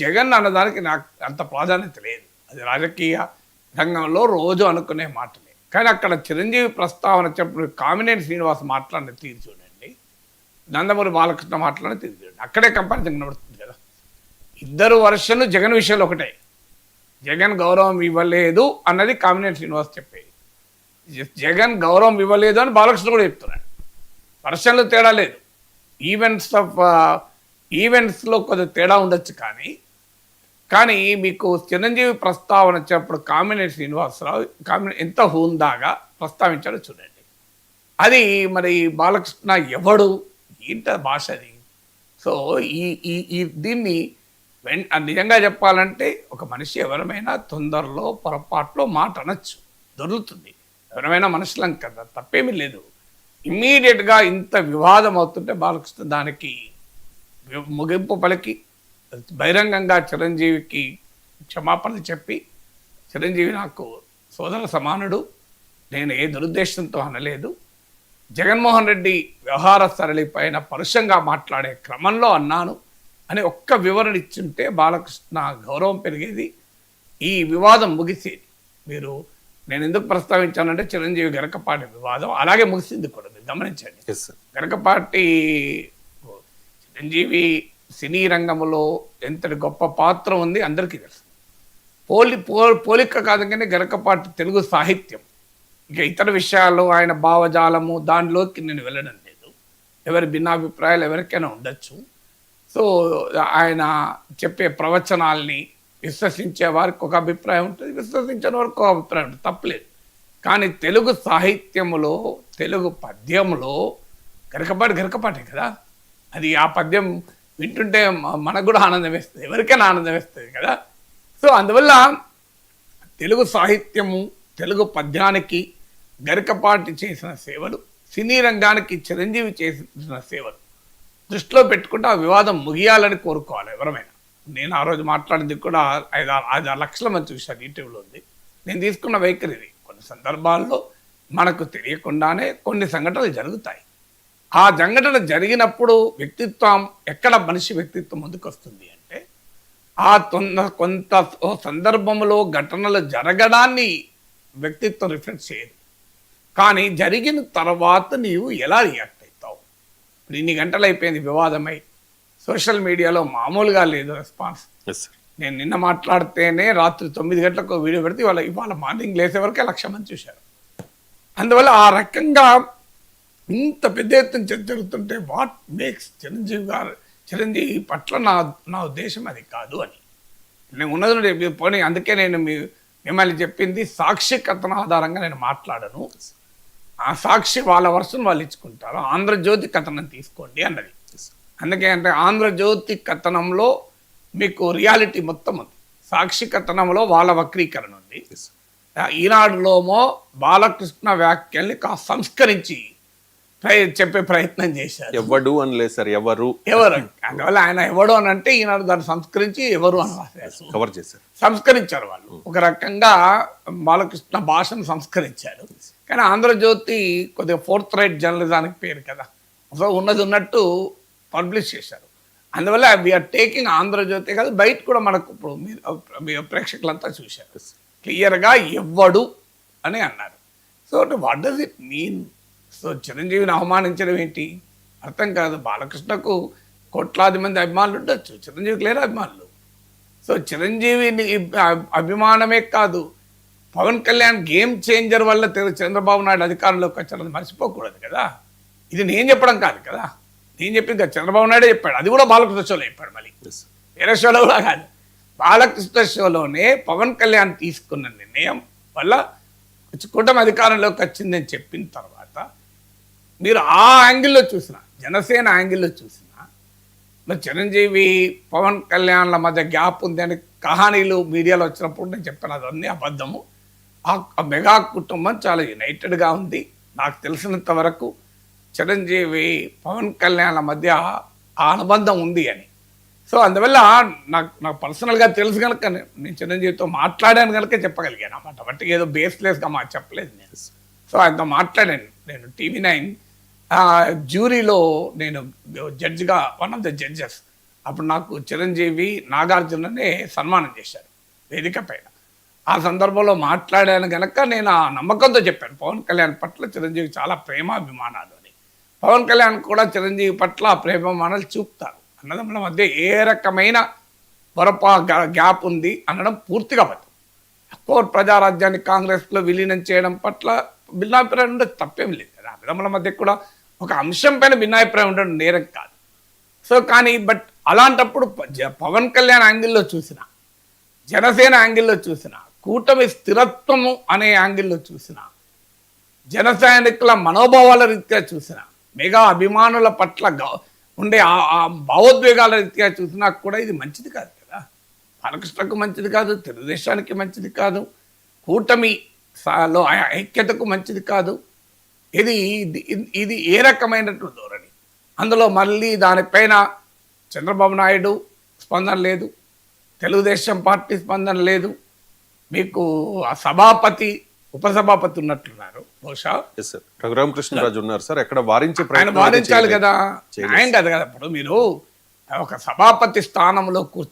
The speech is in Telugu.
జగన్ అన్నదానికి నాకు అంత ప్రాధాన్యత లేదు. అది రాజకీయ రంగంలో రోజు అనుకునే మాటలే. కానీ అక్కడ చిరంజీవి ప్రస్తావన చెప్పిన కామినేని శ్రీనివాస్ మాట్లాడిన తీరు చూడండి, నందమూరి బాలకృష్ణ మాట్లాడిన తీరు చూడండి, అక్కడే కంపారిజన్ కనబడుతుంది కదా. ఇద్దరు వర్షన్లు జగన్ విషయంలో ఒకటే. జగన్ గౌరవం ఇవ్వలేదు అన్నది కామినేని శ్రీనివాస్ చెప్పేది, జగన్ గౌరవం ఇవ్వలేదు అని బాలకృష్ణ కూడా చెప్తున్నాడు. వర్షన్లు తేడా లేదు, ఈవెంట్స్లో కొద్దిగా తేడా ఉండొచ్చు. కానీ మీకు చిరంజీవి ప్రస్తావన వచ్చినప్పుడు కామినేని శ్రీనివాసరావు ఎంత హుందాగా ప్రస్తావించాడో చూడండి. అది మరి బాలకృష్ణ ఎవడు, ఏంట భాష అది. సో ఈ దీన్ని నిజంగా చెప్పాలంటే ఒక మనిషి ఎవరమైనా తొందరలో పొరపాట్లో మాట అనొచ్చు, దొరుకుతుంది. ఎవరమైనా మనుషులం కదా, తప్పేమీ లేదు. ఇమ్మీడియట్గా ఇంత వివాదం అవుతుంటే బాలకృష్ణ దానికి ముగింపు పలికి బహిరంగంగా చిరంజీవికి క్షమాపణలు చెప్పి, చిరంజీవి నాకు సోదర సమానుడు, నేను ఏ దురుద్దేశంతో అనలేదు, జగన్మోహన్ రెడ్డి వ్యవహార సరళి పైన పరుషంగా మాట్లాడే క్రమంలో అన్నాను అని ఒక్క వివరణ ఇచ్చుంటే బాలకృష్ణ గౌరవం పెరిగేది, ఈ వివాదం ముగిసేది. నేను ఎందుకు ప్రస్తావించానంటే చిరంజీవి గరకపాటి వివాదం అలాగే ముగిసింది కూడా, మీరు గమనించండి. గరకపాటి చిరంజీవి సినీ రంగంలో ఎంతటి గొప్ప పాత్ర ఉంది అందరికీ తెలుసు. పోలిక కాదు కానీ గరకపాటి తెలుగు సాహిత్యం, ఇక ఇతర విషయాల్లో ఆయన భావజాలము దానిలోకి నేను వెళ్ళడం లేదు. ఎవరి భిన్నాభిప్రాయాలు ఎవరికైనా ఉండొచ్చు. సో ఆయన చెప్పే ప్రవచనాల్ని విశ్వసించే వారికి ఒక అభిప్రాయం ఉంటుంది, విశ్వసించిన వారికి ఒక అభిప్రాయం ఉంటుంది, తప్పలేదు. కానీ తెలుగు సాహిత్యములో, తెలుగు పద్యంలో గరకపాటే కదా. అది ఆ పద్యం వింటుంటే మనకు కూడా ఆనందం వేస్తుంది, ఎవరికైనా ఆనందం వేస్తుంది కదా. సో అందువల్ల తెలుగు సాహిత్యము, తెలుగు పద్యానికి గరికపాటి చేసిన సేవలు, సినీ రంగానికి చిరంజీవి చేసిన సేవలు దృష్టిలో పెట్టుకుంటే ఆ వివాదం ముగియాలని కోరుకోవాలి ఎవరమైనా. నేను ఆ రోజు మాట్లాడింది కూడా 5-6 లక్షల మంది చూశాను, యూట్యూబ్లో ఉంది. నేను తీసుకున్న వైఖరి ఇది. కొన్ని సందర్భాల్లో మనకు తెలియకుండానే కొన్ని సంఘటనలు జరుగుతాయి. ఆ సంఘటన జరిగినప్పుడు వ్యక్తిత్వం, ఎక్కడ మనిషి వ్యక్తిత్వం ముందుకు వస్తుంది అంటే కొంత సందర్భంలో ఘటనలు జరగడాన్ని వ్యక్తిత్వం రిఫ్లెక్ట్ చేయదు. కానీ జరిగిన తర్వాత నీవు ఎలా రియాక్ట్ అవుతావు. ఇప్పుడు ఇన్ని గంటలు అయిపోయింది వివాదమై, సోషల్ మీడియాలో మామూలుగా లేదు రెస్పాన్స్. నేను నిన్న మాట్లాడితేనే రాత్రి 9 గంటలకు వీడియో పెడితే ఇవాళ మార్నింగ్ లేసే వరకే 1,00,000 మంది చూశారు. అందువల్ల ఆ రకంగా ఇంత పెద్ద ఎత్తున చర్చ జరుగుతుంటే వాట్ మేక్స్ చిరంజీవి పట్ల నా ఉద్దేశం అది కాదు అని నేను ఉన్నది పోనీ. అందుకే నేను మిమ్మల్ని చెప్పింది సాక్షి కథన ఆధారంగా నేను మాట్లాడను. ఆ సాక్షి వాళ్ళ వర్షం వాళ్ళు ఇచ్చుకుంటారు, ఆంధ్రజ్యోతి కథనం తీసుకోండి అన్నది. అందుకే అంటే ఆంధ్రజ్యోతి కథనంలో మీకు రియాలిటీ మొత్తం ఉంది, సాక్షి కథనంలో వాళ్ళ వక్రీకరణ ఉంది. ఈనాడులోమో బాలకృష్ణ వ్యాఖ్యల్ని సంస్కరించి చెప్పే ప్రయత్నం చేశారు. ఎవడు అనలేదు సార్, ఎవరు అందువల్ల ఆయన ఎవడు అని అంటే ఈనాడు దాన్ని సంస్కరించి ఎవరు అని కవర్ చేశారు, సంస్కరించారు వాళ్ళు. ఒక రకంగా బాలకృష్ణ భాషను సంస్కరించారు. కానీ ఆంధ్రజ్యోతి కొద్దిగా ఫోర్త్ రైట్ జర్నలిజానికి పేరు కదా, సో ఉన్నది ఉన్నట్టు పబ్లిష్ చేశారు. అందువల్ల వీఆర్ టేకింగ్ ఆంధ్రజ్యోతి కాదు, బయట కూడా మనకు ఇప్పుడు మీరు ప్రేక్షకులంతా చూశారు క్లియర్గా ఎవ్వడు అని అన్నారు. So what does it mean? So చిరంజీవిని అవమానించడం ఏంటి అర్థం కాదు. బాలకృష్ణకు కోట్లాది మంది అభిమానులు ఉండొచ్చు, చిరంజీవికి లేరు అభిమానులు. సో చిరంజీవిని అభిమానమే కాదు, పవన్ కళ్యాణ్ గేమ్ చేంజర్ వల్ల చంద్రబాబు నాయుడు అధికారంలోకి వచ్చారని మర్చిపోకూడదు కదా. ఇది నేను చెప్పడం కాదు కదా, నేను చెప్పి ఇంకా చంద్రబాబు నాయుడే చెప్పాడు. అది కూడా బాలకృష్ణ షోలో చెప్పాడు, మళ్ళీ వేరే షోలో కూడా కాదు. బాలకృష్ణ షోలోనే పవన్ కళ్యాణ్ తీసుకున్న నిర్ణయం వల్ల కూటమి అధికారంలోకి వచ్చిందని చెప్పిన తర్వాత మీరు ఆ యాంగిల్లో చూసిన, జనసేన యాంగిల్లో చూసిన, మరి చిరంజీవి పవన్ కళ్యాణ్ల మధ్య గ్యాప్ ఉంది అని కహానీలు మీడియాలో వచ్చినప్పుడు నేను చెప్పాను అదన్నీ అబద్ధము. ఆ మెగా కుటుంబం చాలా యునైటెడ్గా ఉంది. నాకు తెలిసినంత వరకు చిరంజీవి పవన్ కళ్యాణ్ల మధ్య ఆ అనుబంధం ఉంది అని. సో అందువల్ల నాకు పర్సనల్గా తెలుసు కనుక నేను చిరంజీవితో మాట్లాడాను కనుక చెప్పగలిగాను అన్నమాట. బట్టి ఏదో బేస్లెస్గా చెప్పలేదు నేను. సో ఆయనతో మాట్లాడాను. నేను టీవీ 9 జ్యూరీలో నేను జడ్జిగా, వన్ ఆఫ్ ద జడ్జెస్. అప్పుడు నాకు చిరంజీవి నాగార్జుననే సన్మానం చేశారు వేదిక పైన. ఆ సందర్భంలో మాట్లాడాను గనక నేను ఆ నమ్మకంతో చెప్పాను పవన్ కళ్యాణ్ పట్ల చిరంజీవి చాలా ప్రేమాభిమానాలు అని. పవన్ కళ్యాణ్ కూడా చిరంజీవి పట్ల ఆ ప్రేమాభిమానాలు చూపుతారు. అన్నదమ్ముల మధ్య ఏ రకమైన గ్యాప్ ఉంది అనడం పూర్తిగా అబద్ధం. కోర్ ప్రజారాజ్యాన్ని కాంగ్రెస్లో విలీనం చేయడం పట్ల భిన్నాభిప్రాయం ఉండదు, తప్పేం లేదు కదా. అన్నదమ్ముల మధ్య కూడా ఒక అంశం పైన భిన్నాభిప్రాయం ఉండడం నేరం కాదు. సో కానీ బట్ అలాంటప్పుడు పవన్ కళ్యాణ్ యాంగిల్లో చూసిన, జనసేన యాంగిల్లో చూసిన, కూటమి స్థిరత్వము అనే యాంగిల్లో చూసిన, జన సైనికుల మనోభావాల రీత్యా చూసిన, మెగా అభిమానుల పట్ల ఉండే ఆ భావోద్వేగాల రీత్యా చూసినా కూడా ఇది మంచిది కాదు కదా. బాలకృష్ణకు మంచిది కాదు, తెలుగుదేశానికి మంచిది కాదు, కూటమిలో ఐక్యతకు మంచిది కాదు. ఇది ఏ రకమైనటువంటి ధోరణి? అందులో మళ్ళీ దానిపైన చంద్రబాబు నాయుడు స్పందన లేదు, తెలుగుదేశం పార్టీ స్పందన లేదు, మీకు ఆ సభాపతి ఉపసభాపతి ఉన్నట్లున్నారు బహుశా. రఘురామకృష్ణరాజు ఉన్నారు సార్, ఎక్కడ వారించే ఆయన వారించాలి కదా, ఆయన కదా. ఇప్పుడు మీరు ఒక సభాపతి స్థానంలో కూర్చొని